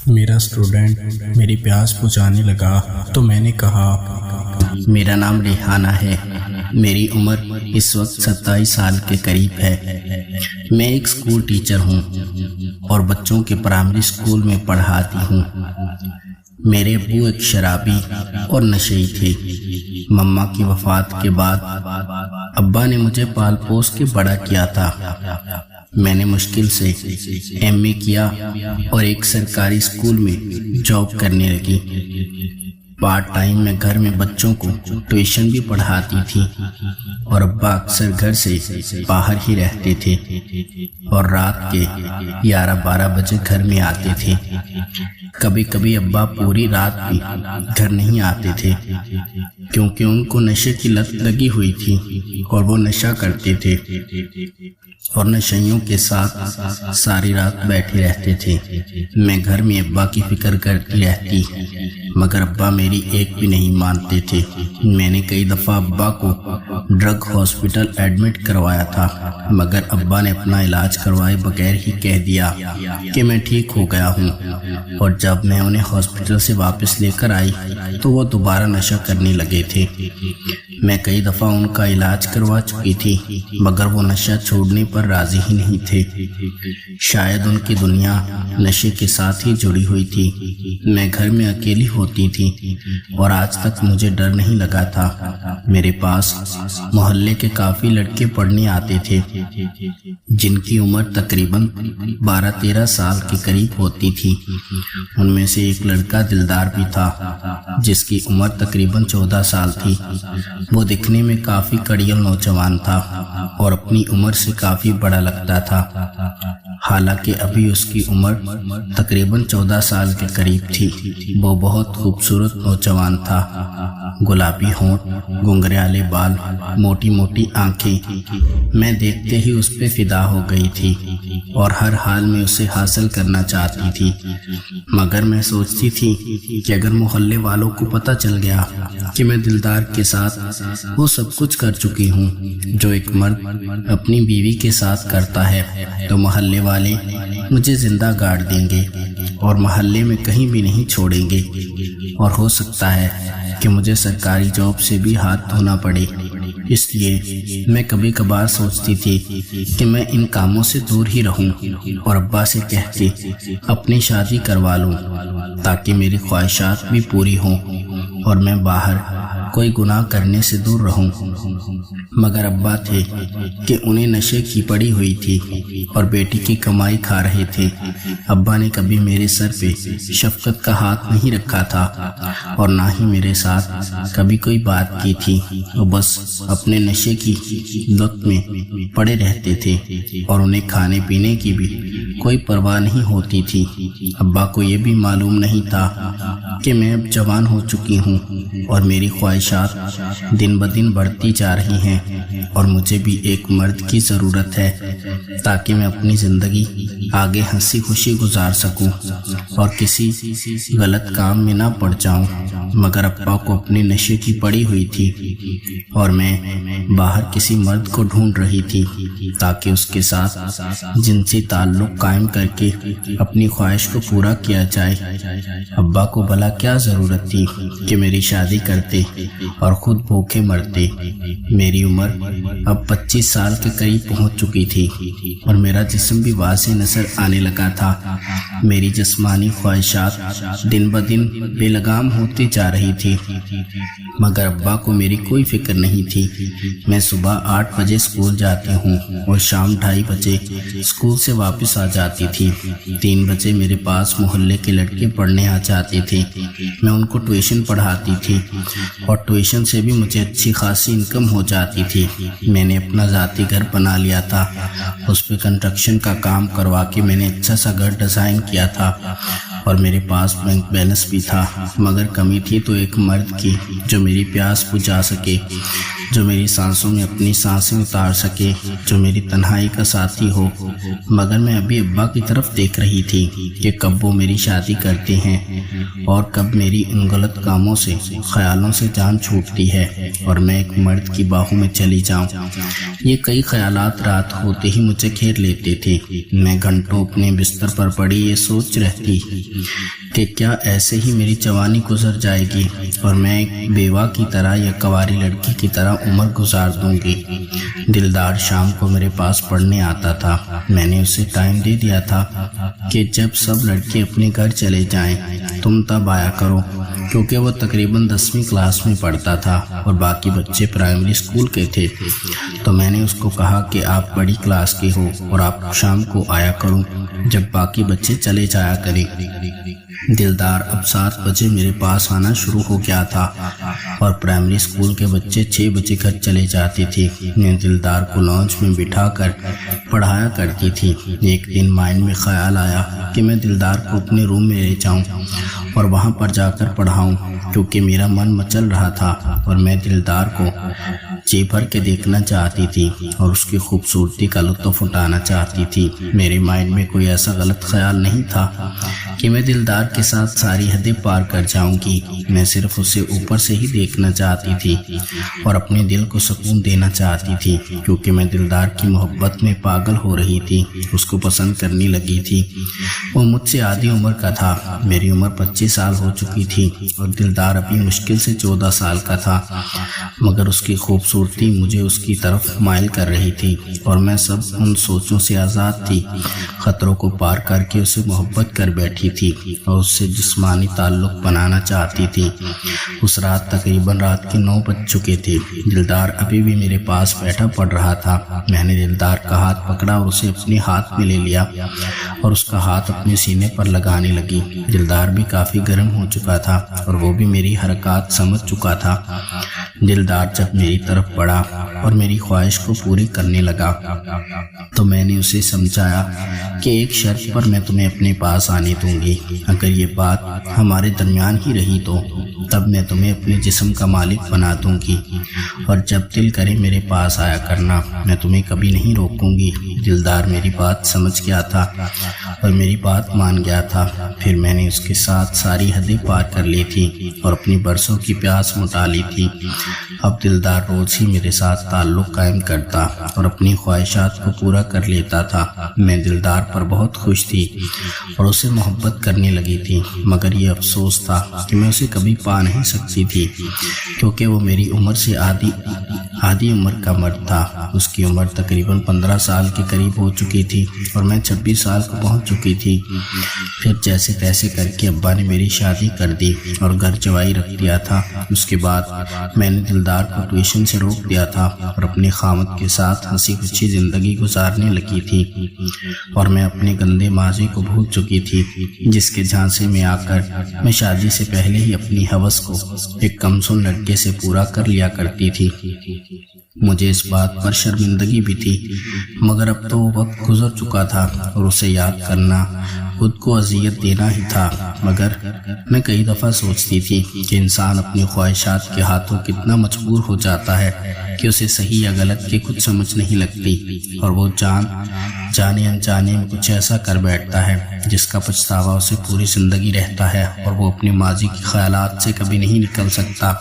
میرا اسٹوڈنٹ میری پیاس بجھانے لگا تو میں نے کہا، میرا نام ریحانہ ہے، میری عمر اس وقت 27 سال کے قریب ہے۔ میں ایک اسکول ٹیچر ہوں اور بچوں کے پرائمری اسکول میں پڑھاتی ہوں۔ میرے ابو ایک شرابی اور نشئی تھے۔ مما کی وفات کے بعد ابا نے مجھے پال پوس کے بڑا کیا تھا۔ میں نے مشکل سے ایم اے کیا اور ایک سرکاری اسکول میں جاب کرنے لگی۔ پارٹ ٹائم میں گھر میں بچوں کو ٹیوشن بھی پڑھاتی تھی اور ابا اکثر گھر سے باہر ہی رہتے تھے اور رات کے 11-12 بجے گھر میں آتے تھے۔ کبھی کبھی ابا پوری رات بھی گھر نہیں آتے تھے کیونکہ ان کو نشے کی لت لگی ہوئی تھی اور وہ نشہ کرتے تھے اور نشیوں کے ساتھ ساری رات بیٹھے رہتے تھے۔ میں گھر میں ابا کی فکر کرتی رہتی مگر ابا میری ایک بھی نہیں مانتے تھے۔ میں نے کئی دفعہ ابا کو ڈرگ ہاسپٹل ایڈمٹ کروایا تھا مگر ابا نے اپنا علاج کروائے بغیر ہی کہہ دیا کہ میں ٹھیک ہو گیا ہوں، اور جب میں انہیں ہاسپٹل سے واپس لے کر آئی تو وہ دوبارہ نشہ کرنے لگے تھے۔ میں کئی دفعہ ان کا علاج کروا چکی تھی مگر وہ نشہ چھوڑنے پر راضی ہی نہیں تھے۔ شاید ان کی دنیا نشے کے ساتھ ہی جڑی ہوئی تھی۔ میں گھر میں اکیلی ہوتی تھی اور آج تک مجھے ڈر نہیں لگا تھا۔ میرے پاس محلے کے کافی لڑکے پڑھنے آتے تھے جن کی عمر تقریباً 12-13 سال کے قریب ہوتی تھی۔ ان میں سے ایک لڑکا دلدار بھی تھا جس کی عمر تقریباً 14 سال تھی۔ وہ دکھنے میں کافی کڑیل نوجوان تھا اور اپنی عمر سے کافی بڑا لگتا تھا، حالانکہ ابھی اس کی عمر تقریباً 14 سال کے قریب تھی۔ وہ بہت خوبصورت نوجوان تھا، گلابی ہونٹ، گھنگریالے بال، موٹی موٹی آنکھیں۔ میں دیکھتے ہی اس پہ فدا ہو گئی تھی اور ہر حال میں اسے حاصل کرنا چاہتی تھی، مگر میں سوچتی تھی کہ اگر محلے والوں کو پتہ چل گیا کہ میں دلدار کے ساتھ وہ سب کچھ کر چکی ہوں جو ایک مرد اپنی بیوی کے ساتھ کرتا ہے تو محلے والے مجھے زندہ گاڑ دیں گے اور محلے میں کہیں بھی نہیں چھوڑیں گے، اور ہو سکتا ہے کہ مجھے سرکاری جاب سے بھی ہاتھ دھونا پڑے۔ اس لیے میں کبھی کبھار سوچتی تھی کہ میں ان کاموں سے دور ہی رہوں اور ابا سے کہہ کے اپنی شادی کروا لوں تاکہ میری خواہشات بھی پوری ہوں اور میں باہر کوئی گناہ کرنے سے دور رہوں۔ مگر ابا تھے کہ انہیں نشے کی پڑی ہوئی تھی اور بیٹی کی کمائی کھا رہے تھے۔ ابا نے کبھی میرے سر پہ شفقت کا ہاتھ نہیں رکھا تھا اور نہ ہی میرے ساتھ کبھی کوئی بات کی تھی۔ وہ بس اپنے نشے کی لت میں پڑے رہتے تھے اور انہیں کھانے پینے کی بھی کوئی پرواہ نہیں ہوتی تھی۔ ابا کو یہ بھی معلوم نہیں تھا کہ میں اب جوان ہو چکی ہوں اور میری خواہشات دن بدن بڑھتی جا رہی ہیں اور مجھے بھی ایک مرد کی ضرورت ہے تاکہ میں اپنی زندگی آگے ہنسی خوشی گزار سکوں اور کسی غلط کام میں نہ پڑ جاؤں۔ مگر ابا کو اپنے نشے کی پڑی ہوئی تھی اور میں باہر کسی مرد کو ڈھونڈ رہی تھی تاکہ اس کے ساتھ جنسی تعلق قائم کر کے اپنی خواہش کو پورا کیا جائے۔ ابا کو بھلا کیا ضرورت تھی کہ میری شادی کرتے اور خود بھوکے مرتے۔ میری عمر اب 25 سال کے قریب پہنچ چکی تھی اور میرا جسم بھی واضح نظر آنے لگا تھا۔ میری جسمانی خواہشات دن بدن بے لگام ہوتی جا رہی تھی مگر ابا کو میری کوئی فکر نہیں تھی۔ میں صبح 8 بجے اسکول جاتی ہوں اور شام 2:30 بجے اسکول سے واپس آ جاتی تھی۔ 3 بجے میرے پاس محلے کے لڑکے پڑھنے آ جاتے تھے۔ میں ان کو ٹیوشن پڑھاتی تھی اور ٹیوشن سے بھی مجھے اچھی خاصی انکم ہو جاتی تھی۔ میں نے اپنا ذاتی گھر بنا لیا تھا، اس پہ کنسٹرکشن کا کام کروا کے میں نے اچھا سا گھر ڈیزائن کیا تھا اور میرے پاس بینک بیلنس بھی تھا، مگر کمی تھی تو ایک مرد کی جو میری پیاس بجھا سکے۔ جو میری سانسوں میں اپنی سانسیں اتار سکے، جو میری تنہائی کا ساتھی ہو۔ مگر میں ابھی ابا کی طرف دیکھ رہی تھی کہ کب وہ میری شادی کرتے ہیں اور کب میری ان غلط کاموں سے، خیالوں سے جان چھوٹتی ہے اور میں ایک مرد کی باہوں میں چلی جاؤں۔ یہ کئی خیالات رات ہوتے ہی مجھے گھیر لیتے تھے۔ میں گھنٹوں اپنے بستر پر پڑی یہ سوچ رہتی کہ کیا ایسے ہی میری جوانی گزر جائے گی اور میں ایک بیوہ کی طرح یا کنواری لڑکی کی طرح عمر گزار دوں گی۔ دلدار شام کو میرے پاس پڑھنے آتا تھا۔ میں نے اسے ٹائم دے دیا تھا کہ جب سب لڑکے اپنے گھر چلے جائیں تم تب آیا کرو، کیونکہ وہ تقریباً 10ویں کلاس میں پڑھتا تھا اور باقی بچے پرائمری اسکول کے تھے۔ تو میں نے اس کو کہا کہ آپ بڑی کلاس کے ہو اور آپ شام کو آیا کروں جب باقی بچے چلے جایا کریں۔ دلدار اب 7 بجے میرے پاس آنا شروع ہو گیا تھا اور پرائمری اسکول کے بچے 6 بجے گھر چلے جاتے تھے۔ میں دلدار کو لانچ میں بٹھا کر پڑھایا کرتی تھی۔ ایک دن مائنڈ میں خیال آیا کہ میں دلدار کو اپنے روم میں لے جاؤں اور وہاں پر جا کر پڑھاؤں، کیونکہ میرا من مچل رہا تھا اور میں دلدار کو جی بھر کے دیکھنا چاہتی تھی اور اس کی خوبصورتی کا لطف اٹھانا چاہتی تھی۔ میرے مائنڈ میں کوئی ایسا غلط خیال نہیں تھا کہ میں دلدار کے ساتھ ساری حدیں پار کر جاؤں گی۔ میں صرف اسے اوپر سے ہی دیکھنا چاہتی تھی اور اپنے دل کو سکون دینا چاہتی تھی، کیونکہ میں دلدار کی محبت میں پاگل ہو رہی تھی، اس کو پسند کرنے لگی تھی۔ وہ مجھ سے آدھی عمر کا تھا، میری عمر 25 سال ہو چکی تھی اور دلدار ابھی مشکل سے 14 سال کا تھا، مگر اس کی خوبصورتی مجھے اس کی طرف مائل کر رہی تھی اور میں سب ان سوچوں سے آزاد تھی، خطروں کو پار کر کے اسے محبت کر بیٹھی تھی اور اس سے جسمانی تعلق بنانا چاہتی تھی۔ اس رات تقریباً رات کے 9 بج چکے تھے۔ دلدار ابھی بھی میرے پاس بیٹھا پڑھ رہا تھا۔ میں نے دلدار کا ہاتھ پکڑا اور اسے اپنے ہاتھ میں لے لیا اور اس کا ہاتھ اپنے سینے پر لگانے لگی۔ دلدار بھی کافی گرم ہو چکا تھا اور وہ بھی میری حرکات سمجھ چکا تھا۔ دلدار جب میری طرف بڑھا اور میری خواہش کو پوری کرنے لگا تو میں نے اسے سمجھایا کہ ایک شرط پر میں تمہیں اپنے پاس آنے دوں گی، اگر یہ بات ہمارے درمیان ہی رہی تو تب میں تمہیں اپنے جسم کا مالک بنا دوں گی اور جب دل کرے میرے پاس آیا کرنا، میں تمہیں کبھی نہیں روکوں گی۔ دلدار میری بات سمجھ گیا تھا اور میری بات مان گیا تھا۔ پھر میں نے اس کے ساتھ ساری حدیں پار کر لی تھی اور اپنی برسوں کی پیاس مٹا لی تھی۔ اب دلدار روز ہی میرے ساتھ تعلق قائم کرتا اور اپنی خواہشات کو پورا کر لیتا تھا۔ میں دلدار پر بہت خوش تھی اور اسے محبت کرنے لگی تھی، مگر یہ افسوس تھا کہ میں اسے کبھی پا نہیں سکتی تھی، کیونکہ وہ میری عمر سے آدھی عمر کا مرد تھا۔ اس کی عمر تقریباً 15 سال کے قریب ہو چکی تھی اور میں 26 سال کو پہنچ چکی تھی۔ پھر جیسے تیسے کر کے ابا نے میری شادی کر دی اور گھر جوائی رکھ دیا تھا۔ اس کے بعد میں نے دلدار کو ٹیوشن سے روک دیا تھا اور اپنے خامد کے ساتھ ہنسی خوشی زندگی گزارنے لگی تھی اور میں اپنے گندے ماضی کو بھول چکی تھی، جس کے جھانسے میں آ کر میں شادی سے پہلے ہی اپنی ہوس کو ایک کمسن لڑکے سے پورا کر لیا کرتی تھی۔ مجھے اس بات پر شرمندگی بھی تھی، مگر اب تو وہ وقت گزر چکا تھا اور اسے یاد کرنا خود کو اذیت دینا ہی تھا۔ مگر میں کئی دفعہ سوچتی تھی کہ انسان اپنی خواہشات کے ہاتھوں کتنا مجبور ہو جاتا ہے کہ اسے صحیح یا غلط کی کچھ سمجھ نہیں لگتی اور وہ جانے انجانے میں کچھ ایسا کر بیٹھتا ہے جس کا پچھتاوا اسے پوری زندگی رہتا ہے اور وہ اپنے ماضی کے خیالات سے کبھی نہیں نکل سکتا۔